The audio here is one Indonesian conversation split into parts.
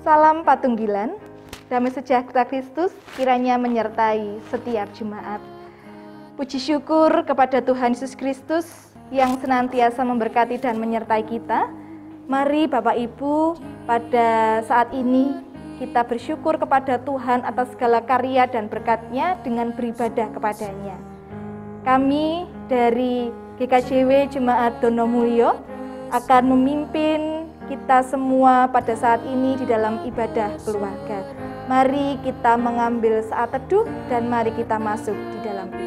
Salam Patunggilan, damai sejahtera Kristus kiranya menyertai setiap jemaat. Puji syukur kepada Tuhan Yesus Kristus yang senantiasa memberkati dan menyertai kita. Mari Bapak Ibu, pada saat ini kita bersyukur kepada Tuhan atas segala karya dan berkat-Nya dengan beribadah kepadanya. Kami dari GKJW Jemaat Donomulyo akan memimpin kita semua pada saat ini di dalam ibadah keluarga. Mari kita mengambil saat teduh dan mari kita masuk di dalam ibadah.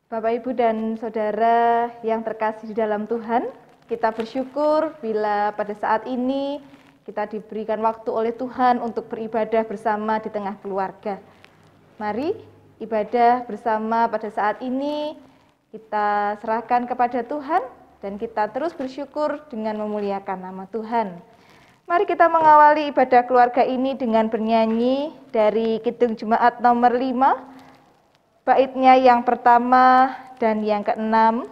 Bapak, Ibu, dan Saudara yang terkasih di dalam Tuhan, kita bersyukur bila pada saat ini kita diberikan waktu oleh Tuhan untuk beribadah bersama di tengah keluarga. Mari ibadah bersama pada saat ini kita serahkan kepada Tuhan dan kita terus bersyukur dengan memuliakan nama Tuhan. Mari kita mengawali ibadah keluarga ini dengan bernyanyi dari Kidung Jemaat nomor 5, baitnya yang pertama dan yang keenam.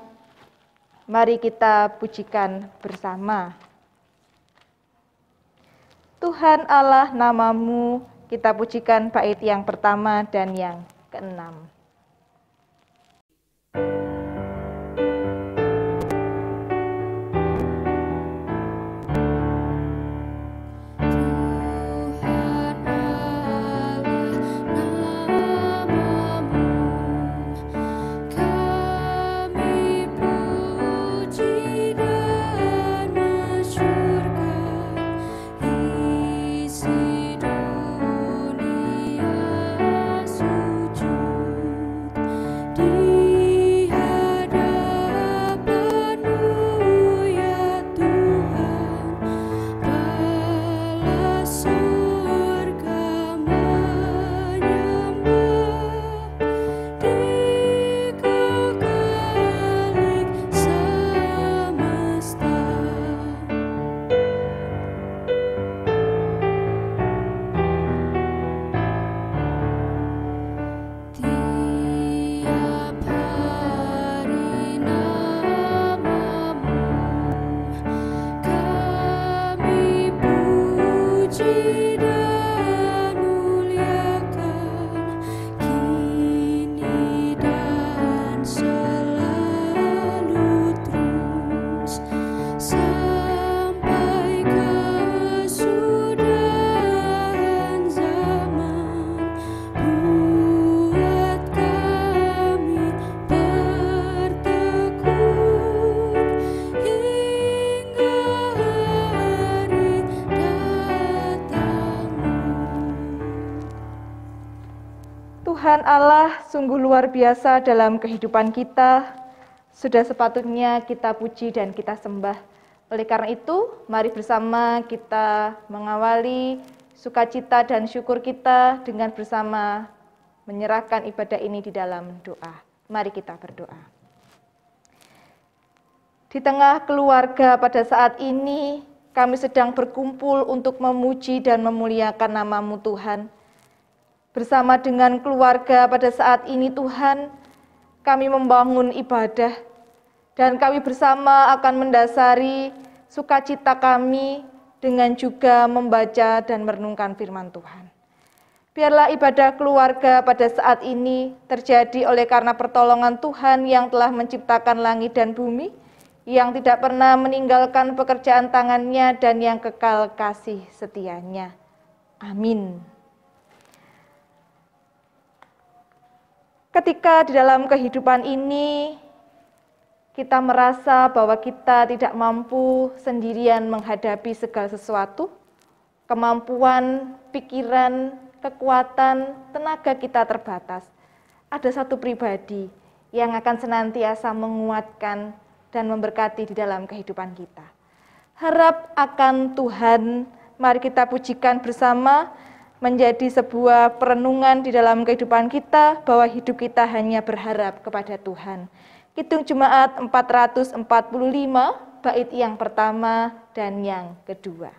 Mari kita pujikan bersama. Tuhan Allah namamu, kita pujikan bait yang pertama dan yang keenam. Tuhan Allah sungguh luar biasa dalam kehidupan kita, sudah sepatutnya kita puji dan kita sembah. Oleh karena itu, mari bersama kita mengawali sukacita dan syukur kita dengan bersama menyerahkan ibadah ini di dalam doa. Mari kita berdoa. Di tengah keluarga pada saat ini, kami sedang berkumpul untuk memuji dan memuliakan nama-Mu Tuhan. Bersama dengan keluarga pada saat ini Tuhan, kami membangun ibadah dan kami bersama akan mendasari sukacita kami dengan juga membaca dan merenungkan firman Tuhan. Biarlah ibadah keluarga pada saat ini terjadi oleh karena pertolongan Tuhan yang telah menciptakan langit dan bumi, yang tidak pernah meninggalkan pekerjaan tangannya dan yang kekal kasih setianya. Amin. Ketika di dalam kehidupan ini kita merasa bahwa kita tidak mampu sendirian menghadapi segala sesuatu, kemampuan, pikiran, kekuatan, tenaga kita terbatas. Ada satu pribadi yang akan senantiasa menguatkan dan memberkati di dalam kehidupan kita. Harap akan Tuhan, mari kita pujikan bersama, menjadi sebuah perenungan di dalam kehidupan kita bahwa hidup kita hanya berharap kepada Tuhan. Kidung Jemaat 445, bait yang pertama dan yang kedua.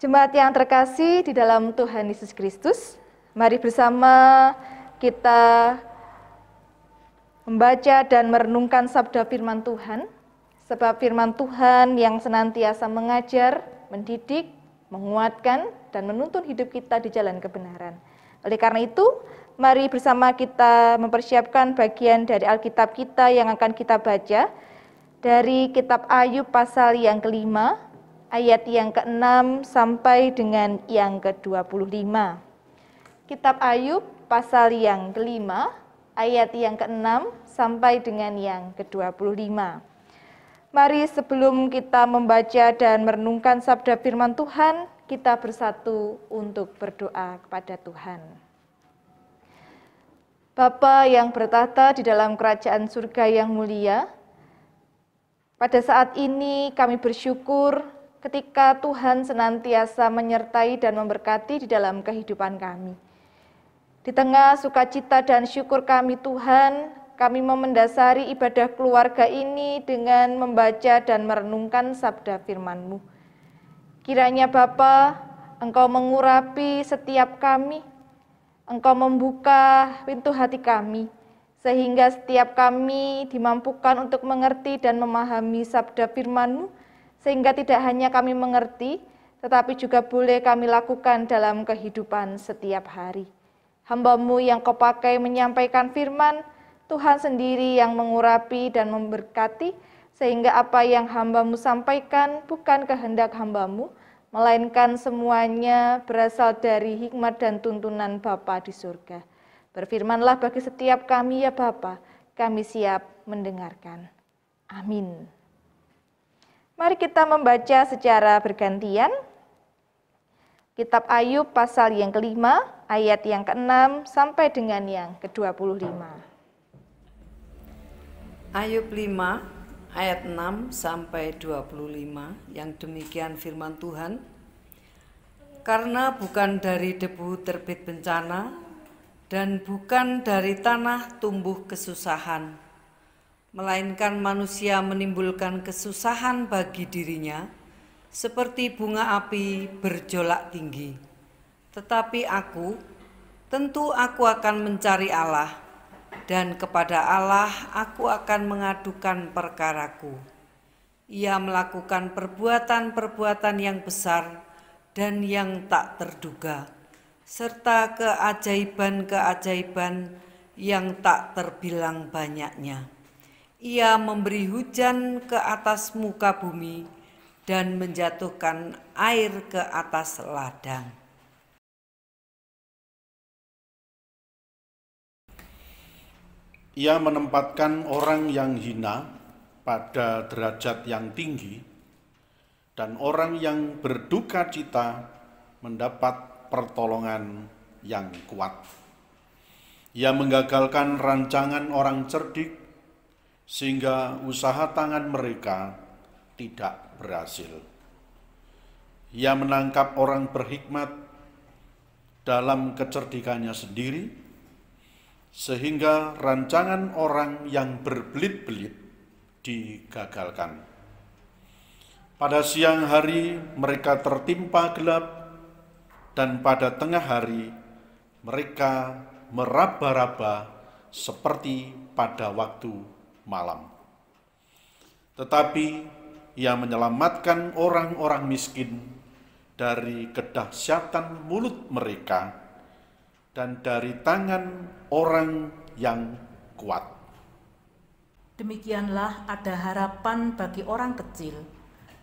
Jemaat yang terkasih di dalam Tuhan Yesus Kristus, mari bersama kita membaca dan merenungkan sabda firman Tuhan, sebab firman Tuhan yang senantiasa mengajar, mendidik, menguatkan, dan menuntun hidup kita di jalan kebenaran. Oleh karena itu, mari bersama kita mempersiapkan bagian dari Alkitab kita yang akan kita baca dari kitab Ayub pasal yang kelima, ayat yang ke-6 sampai dengan yang ke-25. Kitab Ayub pasal yang kelima, ayat yang ke-6 sampai dengan yang ke-25. Mari sebelum kita membaca dan merenungkan sabda firman Tuhan, kita bersatu untuk berdoa kepada Tuhan. Bapa yang bertahta di dalam kerajaan surga yang mulia, pada saat ini kami bersyukur ketika Tuhan senantiasa menyertai dan memberkati di dalam kehidupan kami. Di tengah sukacita dan syukur kami Tuhan, kami mau mendasari ibadah keluarga ini dengan membaca dan merenungkan sabda firman-Mu. Kiranya Bapa, Engkau mengurapi setiap kami, Engkau membuka pintu hati kami, sehingga setiap kami dimampukan untuk mengerti dan memahami sabda firman-Mu, sehingga tidak hanya kami mengerti, tetapi juga boleh kami lakukan dalam kehidupan setiap hari. Hamba-Mu yang Kau pakai menyampaikan firman, Tuhan sendiri yang mengurapi dan memberkati, sehingga apa yang hamba-Mu sampaikan bukan kehendak hamba-Mu, melainkan semuanya berasal dari hikmat dan tuntunan Bapa di surga. Berfirmanlah bagi setiap kami ya Bapa, kami siap mendengarkan. Amin. Mari kita membaca secara bergantian. Kitab Ayub pasal yang kelima, ayat yang ke-6 sampai dengan yang ke-25. Ayub 5, ayat 6 sampai 25, yang demikian firman Tuhan. Karena bukan dari debu terbit bencana, dan bukan dari tanah tumbuh kesusahan, melainkan manusia menimbulkan kesusahan bagi dirinya, seperti bunga api berjolak tinggi. Tetapi tentu aku akan mencari Allah, dan kepada Allah aku akan mengadukan perkaraku. Ia melakukan perbuatan-perbuatan yang besar dan yang tak terduga, serta keajaiban-keajaiban yang tak terbilang banyaknya. Ia memberi hujan ke atas muka bumi dan menjatuhkan air ke atas ladang. Ia menempatkan orang yang hina pada derajat yang tinggi, dan orang yang berduka cita mendapat pertolongan yang kuat. Ia menggagalkan rancangan orang cerdik, sehingga usaha tangan mereka tidak berhasil. Ia menangkap orang berhikmat dalam kecerdikannya sendiri, sehingga rancangan orang yang berbelit-belit digagalkan. Pada siang hari mereka tertimpa gelap, dan pada tengah hari mereka meraba-raba seperti pada waktu malam. Tetapi ia menyelamatkan orang-orang miskin dari kedahsyatan mulut mereka dan dari tangan orang yang kuat. Demikianlah ada harapan bagi orang kecil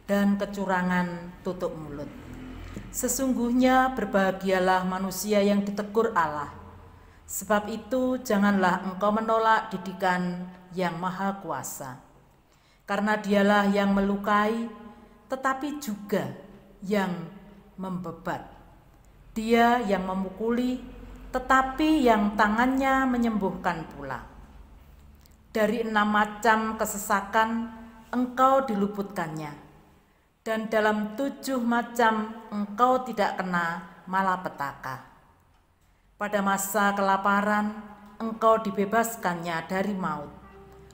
dan kecurangan tutup mulut. Sesungguhnya berbahagialah manusia yang ditegur Allah. Sebab itu janganlah engkau menolak didikan yang maha kuasa. Karena dialah yang melukai, tetapi juga yang membebat. Dia yang memukuli, tetapi yang tangannya menyembuhkan pula. Dari 6 macam kesesakan engkau diluputkannya, dan dalam 7 macam engkau tidak kena malapetaka. Pada masa kelaparan engkau dibebaskannya dari maut,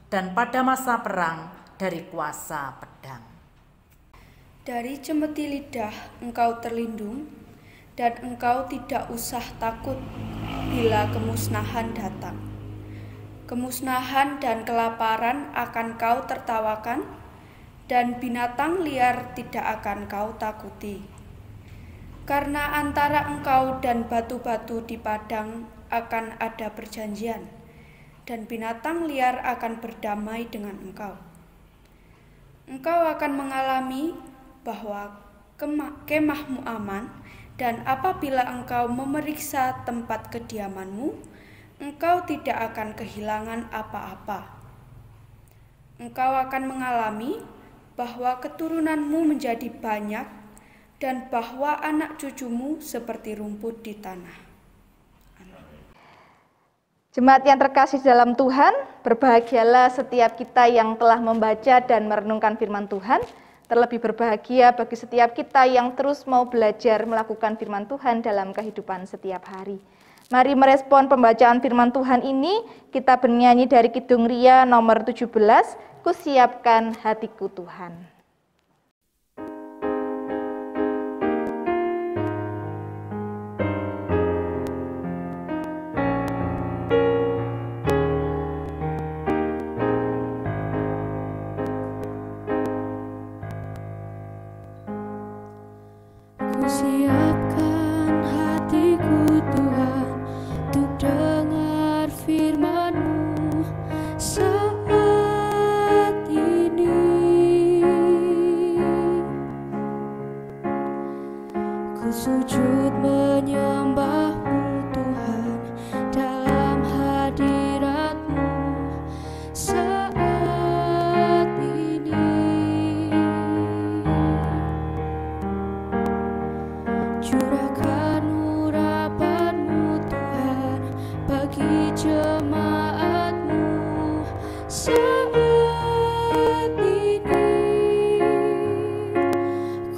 dan pada masa perang dari kuasa pedang. Dari cemeti lidah engkau terlindung, dan engkau tidak usah takut bila kemusnahan datang. Kemusnahan dan kelaparan akan kau tertawakan, dan binatang liar tidak akan kau takuti. Karena antara engkau dan batu-batu di padang akan ada perjanjian, dan binatang liar akan berdamai dengan engkau. Engkau akan mengalami bahwa kemahmu aman, dan apabila engkau memeriksa tempat kediamanmu, engkau tidak akan kehilangan apa-apa. Engkau akan mengalami bahwa keturunanmu menjadi banyak, dan bahwa anak cucumu seperti rumput di tanah. Jemaat yang terkasih dalam Tuhan, berbahagialah setiap kita yang telah membaca dan merenungkan firman Tuhan. Terlebih berbahagia bagi setiap kita yang terus mau belajar melakukan firman Tuhan dalam kehidupan setiap hari. Mari merespon pembacaan firman Tuhan ini, kita bernyanyi dari Kidung Ria nomor 17, Kusiapkan Hatiku Tuhan. Siapkan hatiku Tuhan untuk dengar firman-Mu saat ini. Ku sujud menyembah-Mu Tuhan dalam hadirat-Mu saat ini. Curahkan urapan-Mu Tuhan bagi jemaat-Mu saat ini.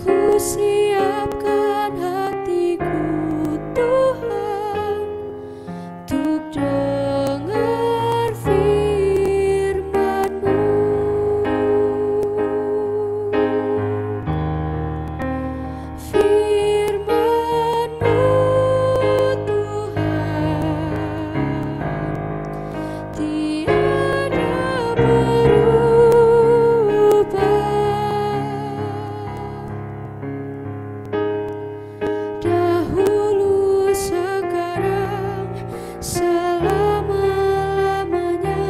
Ku siapkan hatiku Tuhan untuk dengar firman-Mu. Dahulu, sekarang, selama-lamanya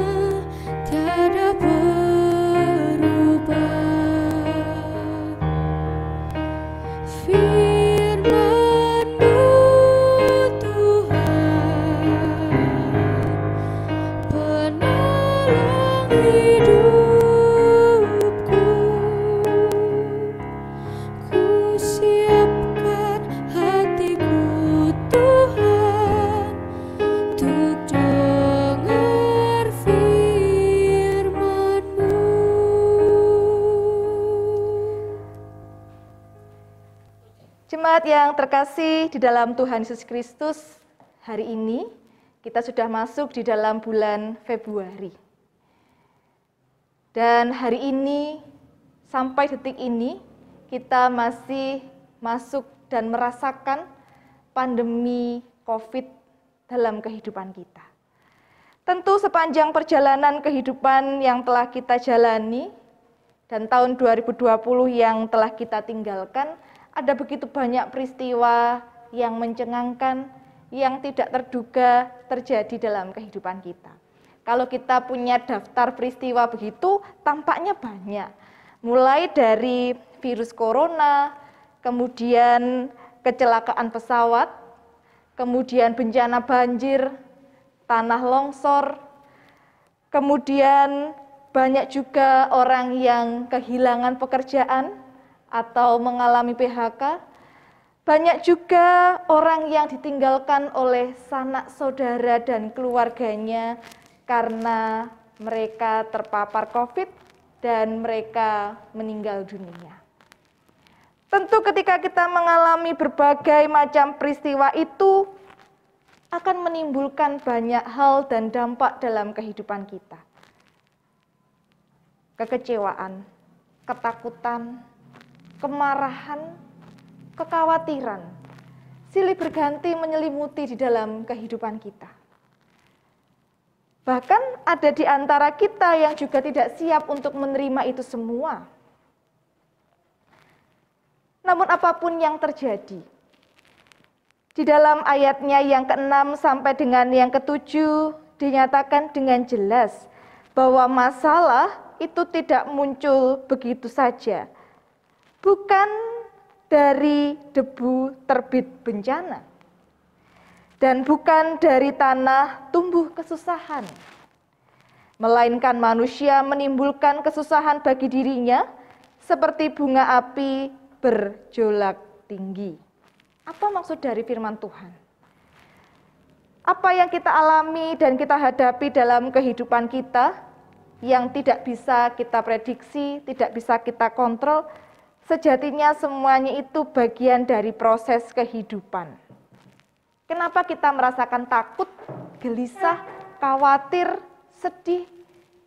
tiada berubah. Firman-Mu Tuhan, penolong hidupku. Ku siapkan hatiku Tuhan untuk dengar firman-Mu. Jemaat yang terkasih di dalam Tuhan Yesus Kristus, hari ini kita sudah masuk di dalam bulan Februari. Dan hari ini, sampai detik ini, kita masih masuk dan merasakan pandemi COVID dalam kehidupan kita. Tentu sepanjang perjalanan kehidupan yang telah kita jalani, dan tahun 2020 yang telah kita tinggalkan, ada begitu banyak peristiwa yang mencengangkan, yang tidak terduga terjadi dalam kehidupan kita. Kalau kita punya daftar peristiwa begitu, tampaknya banyak. Mulai dari virus corona, kemudian kecelakaan pesawat, kemudian bencana banjir, tanah longsor, kemudian banyak juga orang yang kehilangan pekerjaan atau mengalami PHK. Banyak juga orang yang ditinggalkan oleh sanak saudara dan keluarganya karena mereka terpapar COVID dan mereka meninggal dunia. Tentu ketika kita mengalami berbagai macam peristiwa itu akan menimbulkan banyak hal dan dampak dalam kehidupan kita. Kekecewaan, ketakutan, kemarahan, kekhawatiran, silih berganti menyelimuti di dalam kehidupan kita. Bahkan ada di antara kita yang juga tidak siap untuk menerima itu semua. Namun apapun yang terjadi, di dalam ayatnya yang ke-6 sampai dengan yang ke-7 dinyatakan dengan jelas bahwa masalah itu tidak muncul begitu saja. Bukan dari debu terbit bencana. Dan bukan dari tanah tumbuh kesusahan. Melainkan manusia menimbulkan kesusahan bagi dirinya seperti bunga api berjolak tinggi. Apa maksud dari firman Tuhan? Apa yang kita alami dan kita hadapi dalam kehidupan kita yang tidak bisa kita prediksi, tidak bisa kita kontrol, sejatinya semuanya itu bagian dari proses kehidupan. Kenapa kita merasakan takut, gelisah, khawatir, sedih?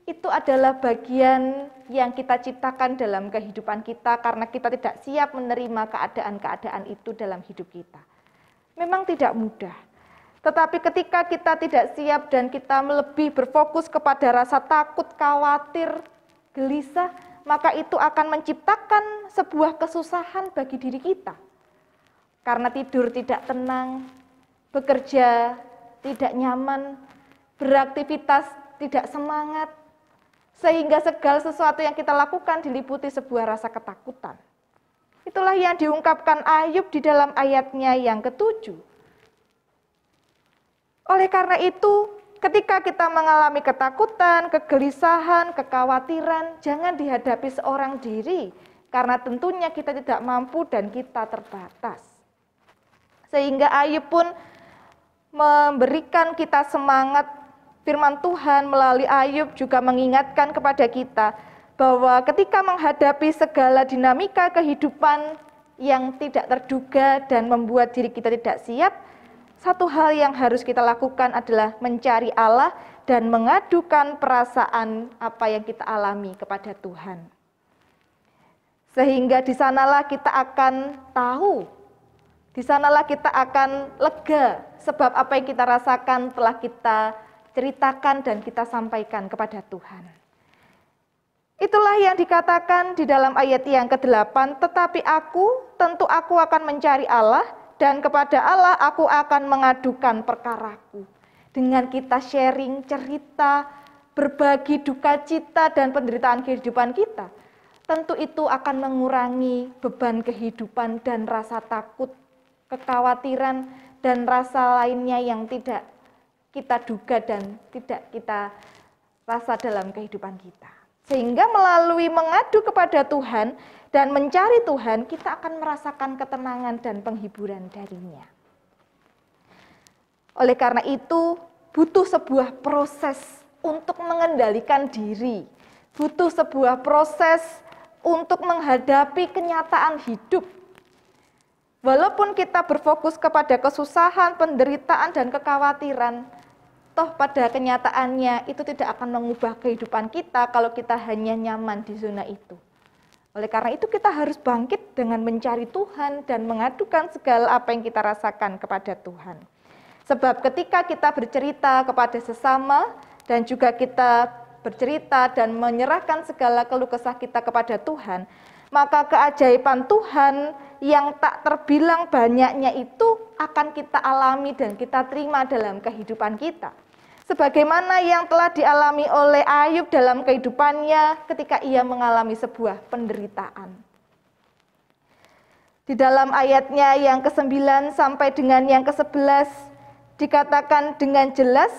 Itu adalah bagian yang kita ciptakan dalam kehidupan kita karena kita tidak siap menerima keadaan-keadaan itu dalam hidup kita. Memang tidak mudah. Tetapi ketika kita tidak siap dan kita lebih berfokus kepada rasa takut, khawatir, gelisah, maka itu akan menciptakan sebuah kesusahan bagi diri kita. Karena tidur tidak tenang, bekerja tidak nyaman, beraktivitas tidak semangat, sehingga segala sesuatu yang kita lakukan diliputi sebuah rasa ketakutan. Itulah yang diungkapkan Ayub di dalam ayatnya yang ke-7. Oleh karena itu, ketika kita mengalami ketakutan, kegelisahan, kekhawatiran, jangan dihadapi seorang diri, karena tentunya kita tidak mampu dan kita terbatas. Sehingga Ayub pun memberikan kita semangat. Firman Tuhan melalui Ayub juga mengingatkan kepada kita bahwa ketika menghadapi segala dinamika kehidupan yang tidak terduga dan membuat diri kita tidak siap, satu hal yang harus kita lakukan adalah mencari Allah dan mengadukan perasaan apa yang kita alami kepada Tuhan. Sehingga di sanalah kita akan tahu, di sanalah kita akan lega, sebab apa yang kita rasakan telah kita ceritakan dan kita sampaikan kepada Tuhan. Itulah yang dikatakan di dalam ayat yang ke-8, tetapi tentu aku akan mencari Allah, dan kepada Allah aku akan mengadukan perkaraku. Dengan kita sharing, cerita, berbagi duka cita dan penderitaan kehidupan kita, tentu itu akan mengurangi beban kehidupan dan rasa takut, kekhawatiran, dan rasa lainnya yang tidak kita duga dan tidak kita rasa dalam kehidupan kita. Sehingga melalui mengadu kepada Tuhan dan mencari Tuhan, kita akan merasakan ketenangan dan penghiburan darinya. Oleh karena itu, butuh sebuah proses untuk mengendalikan diri. Butuh sebuah proses untuk menghadapi kenyataan hidup. Walaupun kita berfokus kepada kesusahan, penderitaan, dan kekhawatiran, toh pada kenyataannya itu tidak akan mengubah kehidupan kita kalau kita hanya nyaman di zona itu. Oleh karena itu kita harus bangkit dengan mencari Tuhan dan mengadukan segala apa yang kita rasakan kepada Tuhan. Sebab ketika kita bercerita kepada sesama dan juga kita bercerita dan menyerahkan segala keluh kesah kita kepada Tuhan, maka keajaiban Tuhan yang tak terbilang banyaknya itu akan kita alami dan kita terima dalam kehidupan kita. Sebagaimana yang telah dialami oleh Ayub dalam kehidupannya ketika ia mengalami sebuah penderitaan. Di dalam ayatnya yang ke-9 sampai dengan yang ke-11 dikatakan dengan jelas,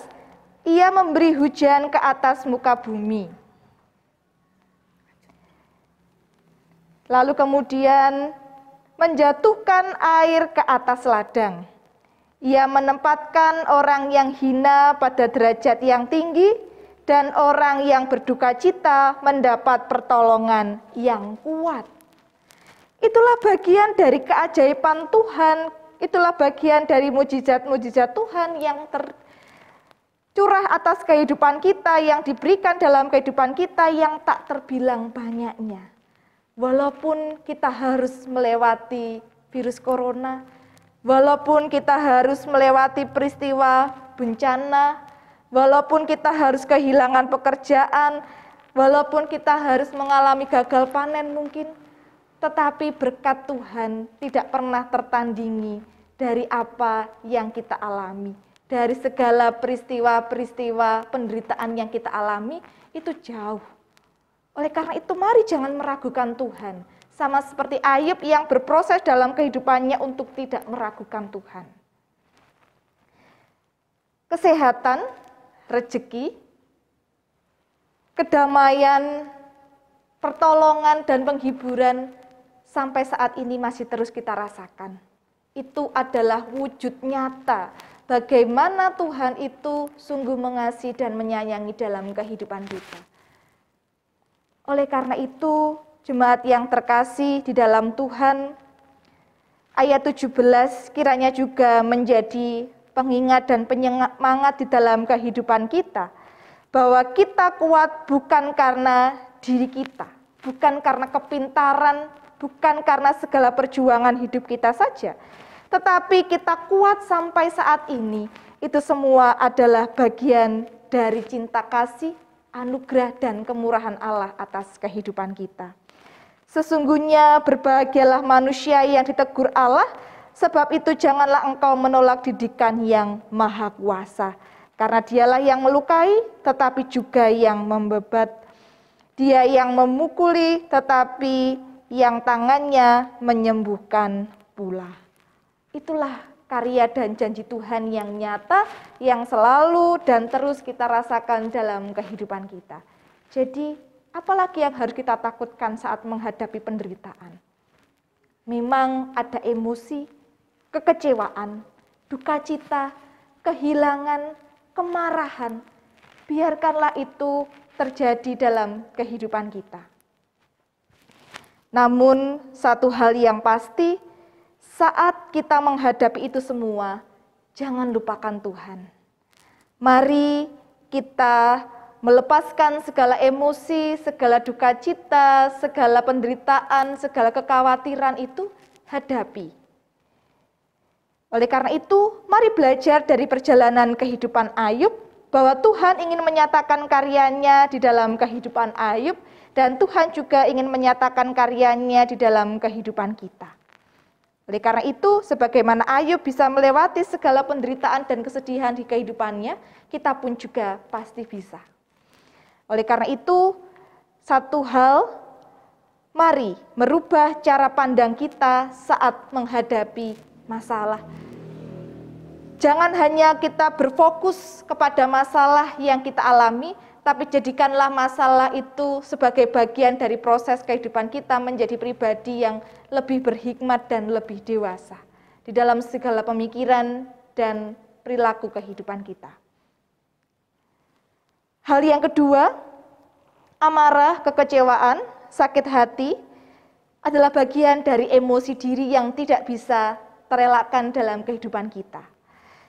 ia memberi hujan ke atas muka bumi. Lalu kemudian menjatuhkan air ke atas ladang. Ia menempatkan orang yang hina pada derajat yang tinggi dan orang yang berduka cita mendapat pertolongan yang kuat. Itulah bagian dari keajaiban Tuhan, itulah bagian dari mujizat-mujizat Tuhan yang tercurah atas kehidupan kita, yang diberikan dalam kehidupan kita yang tak terbilang banyaknya. Walaupun kita harus melewati virus corona, walaupun kita harus melewati peristiwa bencana, walaupun kita harus kehilangan pekerjaan, walaupun kita harus mengalami gagal panen mungkin, tetapi berkat Tuhan tidak pernah tertandingi dari apa yang kita alami. Dari segala peristiwa-peristiwa penderitaan yang kita alami, itu jauh. Oleh karena itu mari jangan meragukan Tuhan. Sama seperti Ayub yang berproses dalam kehidupannya untuk tidak meragukan Tuhan. Kesehatan, rezeki, kedamaian, pertolongan, dan penghiburan sampai saat ini masih terus kita rasakan. Itu adalah wujud nyata bagaimana Tuhan itu sungguh mengasihi dan menyayangi dalam kehidupan kita. Oleh karena itu, jemaat yang terkasih di dalam Tuhan, ayat 17 kiranya juga menjadi pengingat dan penyemangat di dalam kehidupan kita, bahwa kita kuat bukan karena diri kita, bukan karena kepintaran, bukan karena segala perjuangan hidup kita saja, tetapi kita kuat sampai saat ini, itu semua adalah bagian dari cinta kasih, anugerah dan kemurahan Allah atas kehidupan kita. Sesungguhnya berbahagialah manusia yang ditegur Allah, sebab itu janganlah engkau menolak didikan yang maha kuasa. Karena dialah yang melukai, tetapi juga yang membebat. Dia yang memukuli, tetapi yang tangannya menyembuhkan pula. Itulah karya dan janji Tuhan yang nyata, yang selalu dan terus kita rasakan dalam kehidupan kita. Jadi, apalagi yang harus kita takutkan saat menghadapi penderitaan? Memang ada emosi, kekecewaan, duka cita, kehilangan, kemarahan. Biarkanlah itu terjadi dalam kehidupan kita. Namun, satu hal yang pasti, saat kita menghadapi itu semua, jangan lupakan Tuhan. Mari kita melepaskan segala emosi, segala duka cita, segala penderitaan, segala kekhawatiran itu hadapi. Oleh karena itu, mari belajar dari perjalanan kehidupan Ayub, bahwa Tuhan ingin menyatakan karyanya di dalam kehidupan Ayub, dan Tuhan juga ingin menyatakan karyanya di dalam kehidupan kita. Oleh karena itu, sebagaimana Ayub bisa melewati segala penderitaan dan kesedihan di kehidupannya, kita pun juga pasti bisa. Oleh karena itu, satu hal, mari merubah cara pandang kita saat menghadapi masalah. Jangan hanya kita berfokus kepada masalah yang kita alami, tapi jadikanlah masalah itu sebagai bagian dari proses kehidupan kita menjadi pribadi yang lebih berhikmat dan lebih dewasa di dalam segala pemikiran dan perilaku kehidupan kita. Hal yang kedua, amarah, kekecewaan, sakit hati adalah bagian dari emosi diri yang tidak bisa terelakkan dalam kehidupan kita.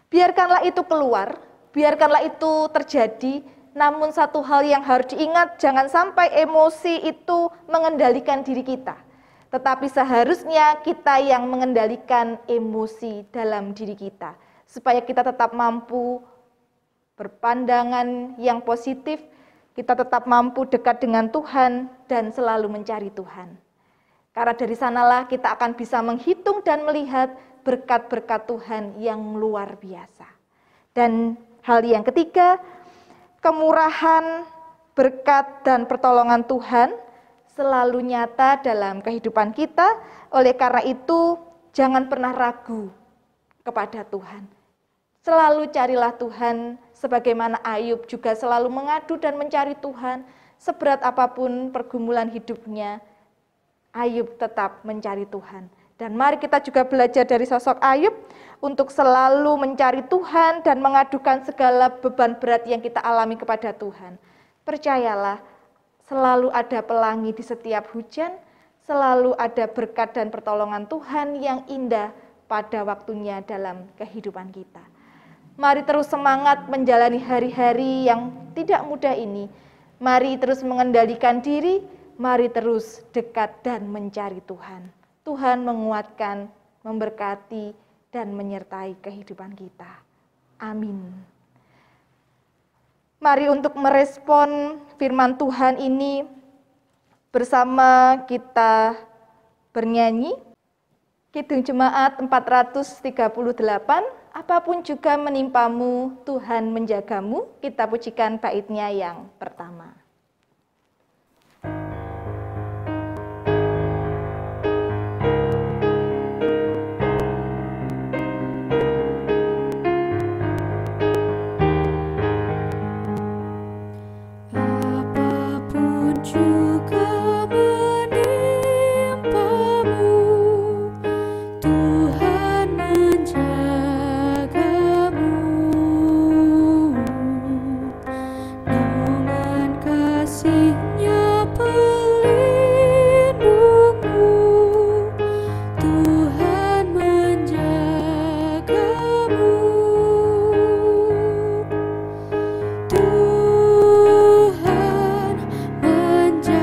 Biarkanlah itu keluar, biarkanlah itu terjadi. Namun satu hal yang harus diingat, jangan sampai emosi itu mengendalikan diri kita. Tetapi seharusnya kita yang mengendalikan emosi dalam diri kita. Supaya kita tetap mampu berpandangan yang positif, kita tetap mampu dekat dengan Tuhan dan selalu mencari Tuhan. Karena dari sanalah kita akan bisa menghitung dan melihat berkat-berkat Tuhan yang luar biasa. Dan hal yang ketiga, kemurahan, berkat, dan pertolongan Tuhan selalu nyata dalam kehidupan kita. Oleh karena itu, jangan pernah ragu kepada Tuhan. Selalu carilah Tuhan, sebagaimana Ayub juga selalu mengadu dan mencari Tuhan. Seberat apapun pergumulan hidupnya, Ayub tetap mencari Tuhan. Dan mari kita juga belajar dari sosok Ayub untuk selalu mencari Tuhan dan mengadukan segala beban berat yang kita alami kepada Tuhan. Percayalah, selalu ada pelangi di setiap hujan, selalu ada berkat dan pertolongan Tuhan yang indah pada waktunya dalam kehidupan kita. Mari terus semangat menjalani hari-hari yang tidak mudah ini. Mari terus mengendalikan diri, Mari terus dekat dan mencari Tuhan. Tuhan menguatkan, memberkati, dan menyertai kehidupan kita. Amin. Mari untuk merespon firman Tuhan ini bersama kita bernyanyi. Kidung Jemaat 438, apapun juga menimpamu, Tuhan menjagamu. Kita pujikan baitnya yang pertama. Apapun juga menimpamu, Tuhan menjagamu. Naungan kasih-Nya pelindungmu, Tuhan menjagamu. Tuhan menjagamu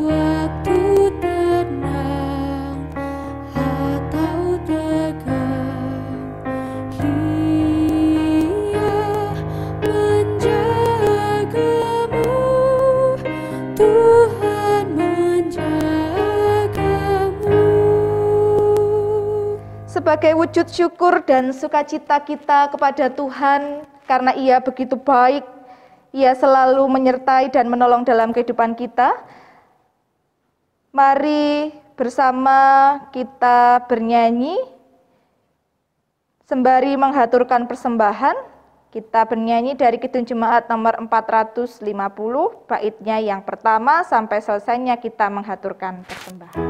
waktu tenang atau tegang. Dia menjagamu, Tuhan menjagamu. Sebagai wujud syukur dan sukacita kita kepada Tuhan, karena Ia begitu baik, Ia selalu menyertai dan menolong dalam kehidupan kita. Mari bersama kita bernyanyi, sembari menghaturkan persembahan. Kita bernyanyi dari Kidung Jemaat nomor 450, baitnya yang pertama sampai selesainya kita menghaturkan persembahan.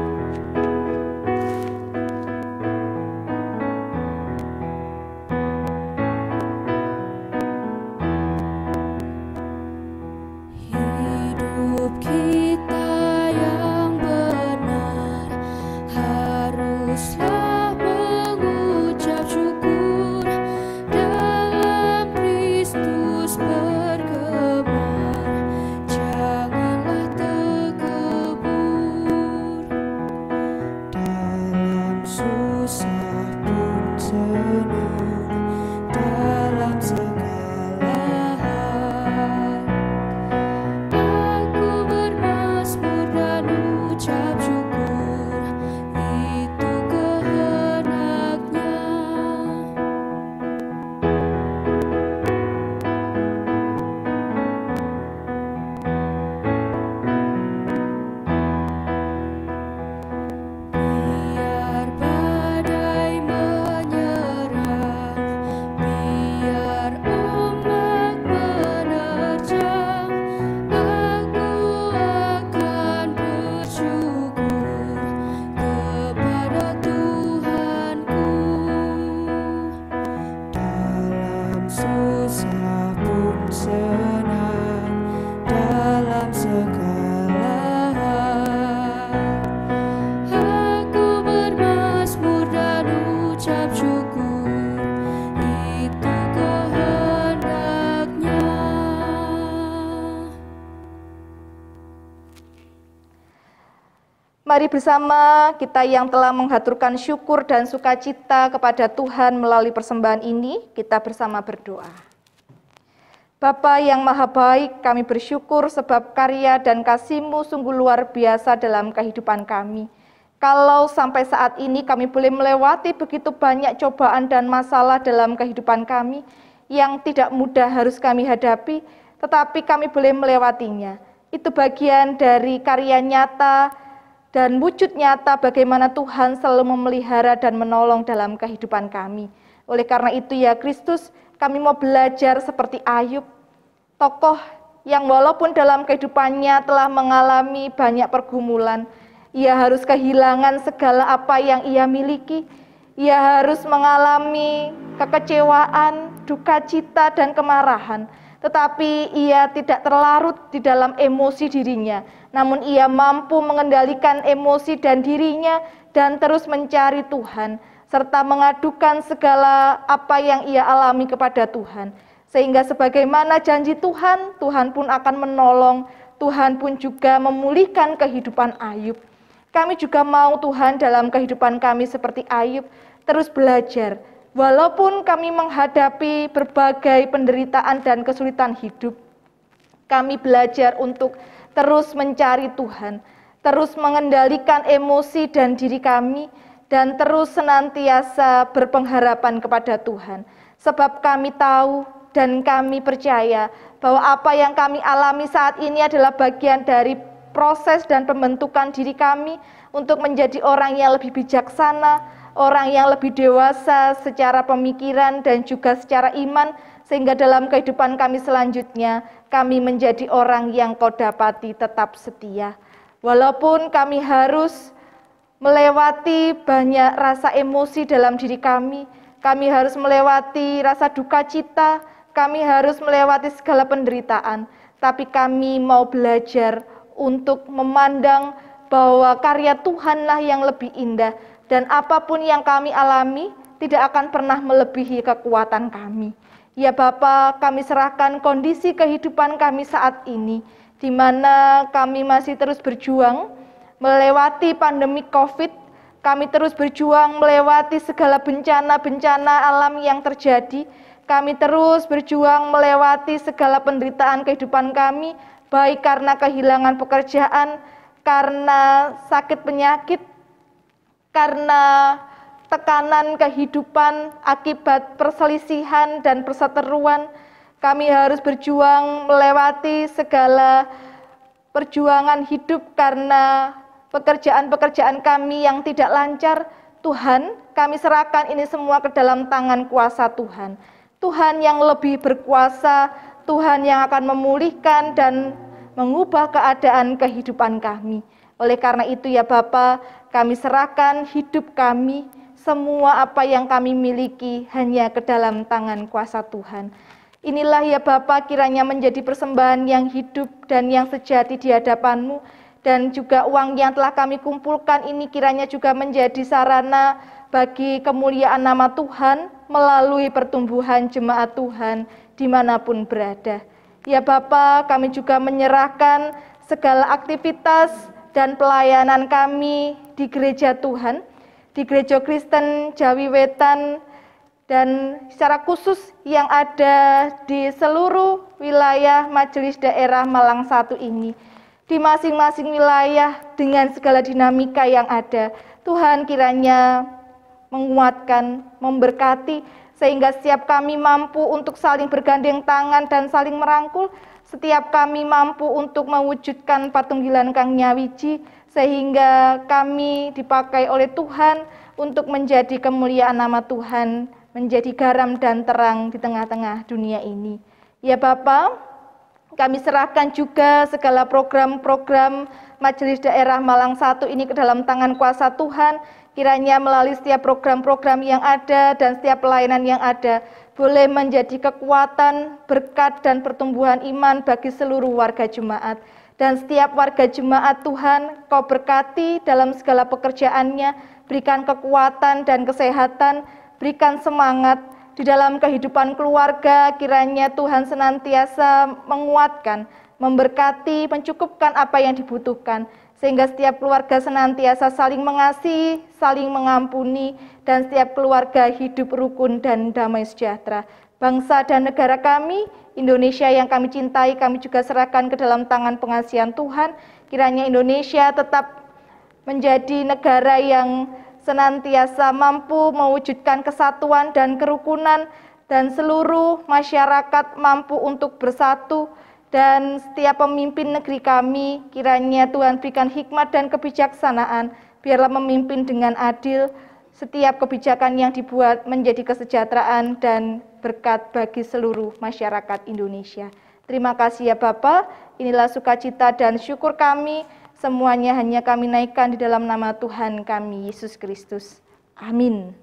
Hidup kita yang benar haruslah mengucap syukur, dalam Kristus bergemar, janganlah terkebur. Dalam susah pun senang, dalam segala hal aku bermazmur dan ucap syukur, itu kehendak-Nya. Biar badai menyerang, biar ombak menerjang, aku akan bersyukur kepada Tuhanku. Dalam susah pun senang, dalam segala hal aku bermazmur dan ucap syukur, itu kehendak-Nya. Mari bersama kita yang telah menghaturkan syukur dan sukacita kepada Tuhan melalui persembahan ini, kita bersama berdoa. Bapa yang maha baik, kami bersyukur sebab karya dan kasih-Mu sungguh luar biasa dalam kehidupan kami. Kalau sampai saat ini kami boleh melewati begitu banyak cobaan dan masalah dalam kehidupan kami yang tidak mudah harus kami hadapi, tetapi kami boleh melewatinya. Itu bagian dari karya nyata dan wujud nyata bagaimana Tuhan selalu memelihara dan menolong dalam kehidupan kami. Oleh karena itu ya Kristus, kami mau belajar seperti Ayub, tokoh yang walaupun dalam kehidupannya telah mengalami banyak pergumulan, ia harus kehilangan segala apa yang ia miliki, ia harus mengalami kekecewaan, duka cita, dan kemarahan. Tetapi ia tidak terlarut di dalam emosi dirinya, namun ia mampu mengendalikan emosi dan dirinya dan terus mencari Tuhan, serta mengadukan segala apa yang ia alami kepada Tuhan. Sehingga sebagaimana janji Tuhan, Tuhan pun akan menolong, Tuhan pun juga memulihkan kehidupan Ayub. Kami juga mau Tuhan dalam kehidupan kami seperti Ayub, terus belajar. Walaupun kami menghadapi berbagai penderitaan dan kesulitan hidup, kami belajar untuk terus mencari Tuhan, terus mengendalikan emosi dan diri kami, dan terus senantiasa berpengharapan kepada Tuhan. Sebab kami tahu dan kami percaya bahwa apa yang kami alami saat ini adalah bagian dari proses dan pembentukan diri kami untuk menjadi orang yang lebih bijaksana, orang yang lebih dewasa secara pemikiran dan juga secara iman, sehingga dalam kehidupan kami selanjutnya, kami menjadi orang yang Kau dapati tetap setia. Walaupun kami harus melewati banyak rasa emosi dalam diri kami harus melewati rasa duka cita, kami harus melewati segala penderitaan, tapi kami mau belajar untuk memandang bahwa karya Tuhanlah yang lebih indah, dan apapun yang kami alami tidak akan pernah melebihi kekuatan kami. Ya Bapa, kami serahkan kondisi kehidupan kami saat ini, di mana kami masih terus berjuang melewati pandemi COVID, kami terus berjuang melewati segala bencana-bencana alam yang terjadi, kami terus berjuang melewati segala penderitaan kehidupan kami, baik karena kehilangan pekerjaan, karena sakit penyakit, karena tekanan kehidupan akibat perselisihan dan perseteruan. Kami harus berjuang melewati segala perjuangan hidup karena pekerjaan-pekerjaan kami yang tidak lancar. Tuhan, kami serahkan ini semua ke dalam tangan kuasa Tuhan. Tuhan yang lebih berkuasa, Tuhan yang akan memulihkan dan mengubah keadaan kehidupan kami. Oleh karena itu ya Bapa, kami serahkan hidup kami, semua apa yang kami miliki hanya ke dalam tangan kuasa Tuhan. Inilah ya Bapa kiranya menjadi persembahan yang hidup dan yang sejati di hadapan-Mu, dan juga uang yang telah kami kumpulkan ini kiranya juga menjadi sarana bagi kemuliaan nama Tuhan melalui pertumbuhan jemaat Tuhan dimanapun berada. Ya Bapa, kami juga menyerahkan segala aktivitas dan pelayanan kami di gereja Tuhan, di Gereja Kristen Jawi Wetan, dan secara khusus yang ada di seluruh wilayah Majelis Daerah Malang 1 ini. Di masing-masing wilayah dengan segala dinamika yang ada, Tuhan kiranya menguatkan, memberkati, sehingga setiap kami mampu untuk saling bergandeng tangan dan saling merangkul, setiap kami mampu untuk mewujudkan patunggilan Kang Nyawiji, sehingga kami dipakai oleh Tuhan untuk menjadi kemuliaan nama Tuhan, menjadi garam dan terang di tengah-tengah dunia ini. Ya Bapa, kami serahkan juga segala program-program Majelis Daerah Malang 1 ini ke dalam tangan kuasa Tuhan. Kiranya melalui setiap program-program yang ada dan setiap pelayanan yang ada, boleh menjadi kekuatan, berkat, dan pertumbuhan iman bagi seluruh warga jemaat. Dan setiap warga jemaat Tuhan, Kau berkati dalam segala pekerjaannya, berikan kekuatan dan kesehatan, berikan semangat di dalam kehidupan keluarga. Kiranya Tuhan senantiasa menguatkan, memberkati, mencukupkan apa yang dibutuhkan, sehingga setiap keluarga senantiasa saling mengasihi, saling mengampuni, dan setiap keluarga hidup rukun dan damai sejahtera. Bangsa dan negara kami, Indonesia yang kami cintai, kami juga serahkan ke dalam tangan pengasihan Tuhan. Kiranya Indonesia tetap menjadi negara yang senantiasa mampu mewujudkan kesatuan dan kerukunan, dan seluruh masyarakat mampu untuk bersatu. Dan setiap pemimpin negeri kami, kiranya Tuhan berikan hikmat dan kebijaksanaan, biarlah memimpin dengan adil, setiap kebijakan yang dibuat menjadi kesejahteraan dan berkat bagi seluruh masyarakat Indonesia. Terima kasih ya Bapa, inilah sukacita dan syukur kami, semuanya hanya kami naikkan di dalam nama Tuhan kami, Yesus Kristus. Amin.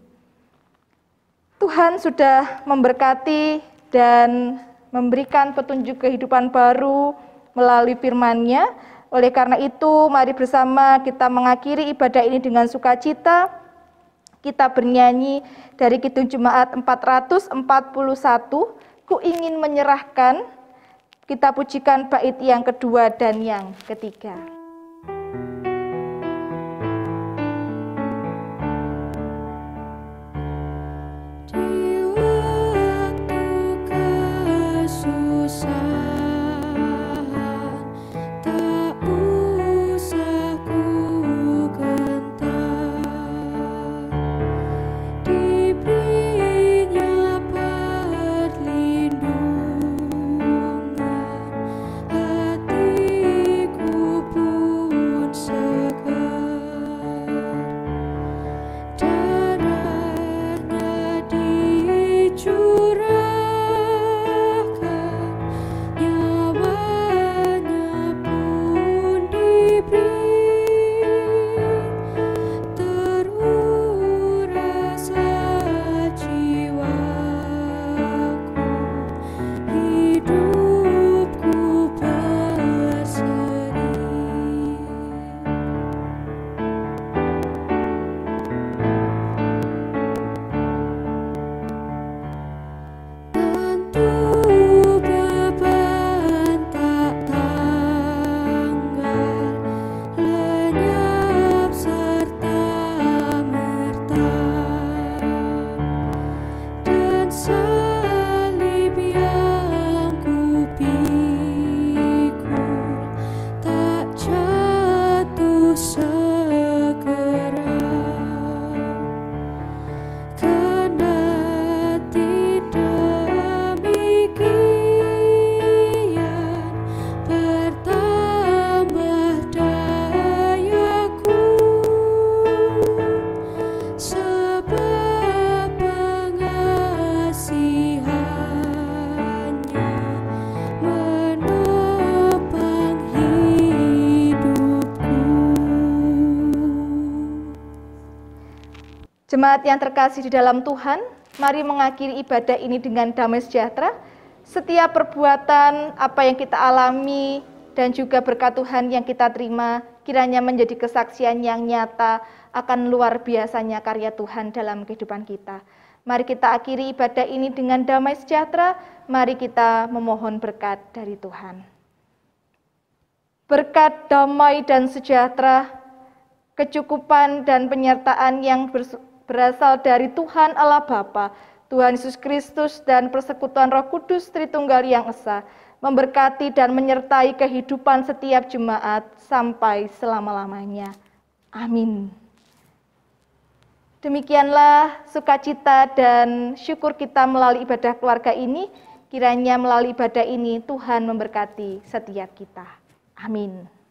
Tuhan sudah memberkati dan memberikan petunjuk kehidupan baru melalui firman-Nya. Oleh karena itu, mari bersama kita mengakhiri ibadah ini dengan sukacita. Kita bernyanyi dari Kidung Jemaat 441, ku ingin menyerahkan. Kita pujikan bait yang kedua dan yang ketiga. Jemaat yang terkasih di dalam Tuhan, mari mengakhiri ibadah ini dengan damai sejahtera. Setiap perbuatan, apa yang kita alami, dan juga berkat Tuhan yang kita terima, kiranya menjadi kesaksian yang nyata akan luar biasanya karya Tuhan dalam kehidupan kita. Mari kita akhiri ibadah ini dengan damai sejahtera, mari kita memohon berkat dari Tuhan. Berkat damai dan sejahtera, kecukupan dan penyertaan yang berasal dari Tuhan Allah Bapa, Tuhan Yesus Kristus, dan persekutuan Roh Kudus Tritunggal yang Esa, memberkati dan menyertai kehidupan setiap jemaat sampai selama-lamanya. Amin. Demikianlah sukacita dan syukur kita melalui ibadah keluarga ini. Kiranya melalui ibadah ini Tuhan memberkati setiap kita. Amin.